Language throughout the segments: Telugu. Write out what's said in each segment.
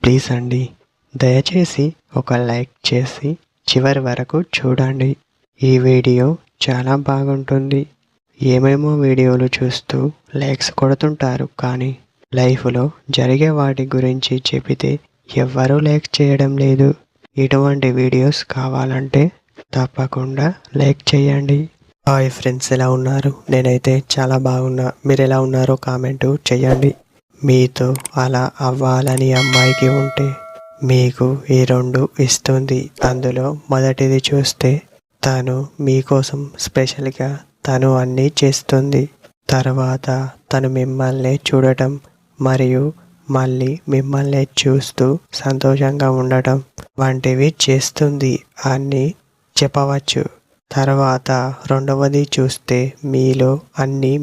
ప్లీజ్ అండి, దయచేసి ఒక లైక్ చేసి చివరి వరకు చూడండి. ఈ వీడియో చాలా బాగుంటుంది. ఏమేమో వీడియోలు చూస్తూ లైక్స్ కొడుతుంటారు, కానీ లైఫ్లో జరిగే వాటి గురించి చెబితే ఎవ్వరూ లైక్ చేయడం లేదు. ఇటువంటి వీడియోస్ కావాలంటే తప్పకుండా లైక్ చేయండి. హాయ్ ఫ్రెండ్స్, ఎలా ఉన్నారు? నేనైతే చాలా బాగున్నా. మీరు ఎలా ఉన్నారో కామెంట్ చేయండి. మీతో అలా అవ్వాలని అమ్మాయికి ఉంటే మీకు ఈ రెండు ఇస్తుంది. అందులో మొదటిది చూస్తే తను మీకోసం స్పెషల్గా తను అన్నీ చేస్తుంది. తర్వాత తను మిమ్మల్ని చూడటం మరియు మళ్ళీ మిమ్మల్ని చూస్తూ సంతోషంగా ఉండటం వంటివి చేస్తుంది అని చెప్పవచ్చు. తర్వాత రెండవది చూస్తే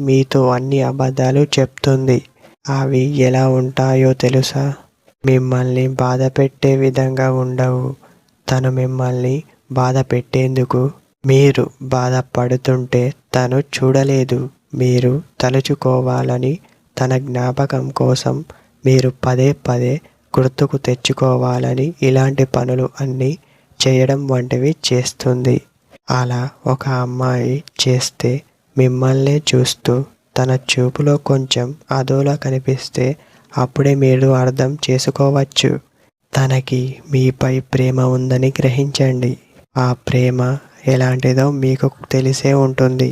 మీతో అన్ని అబద్ధాలు చెప్తుంది. అవి ఎలా ఉంటాయో తెలుసా? మిమ్మల్ని బాధ పెట్టే విధంగా ఉండవు. తను మిమ్మల్ని బాధ పెట్టేందుకు మీరు బాధపడుతుంటే తను చూడలేదు. మీరు తలుచుకోవాలని తన జ్ఞాపకం కోసం మీరు పదే పదే గుర్తుకు తెచ్చుకోవాలని ఇలాంటి పనులు అన్నీ చేయడం వంటివి చేస్తుంది. అలా ఒక అమ్మాయి చేస్తే మిమ్మల్ని చూస్తూ తన చూపులో కొంచెం అదోలా కనిపిస్తే అప్పుడే మీరు అర్థం చేసుకోవచ్చు. తనకి మీపై ప్రేమ ఉందని గ్రహించండి. ఆ ప్రేమ ఎలాంటిదో మీకు తెలిసే ఉంటుంది.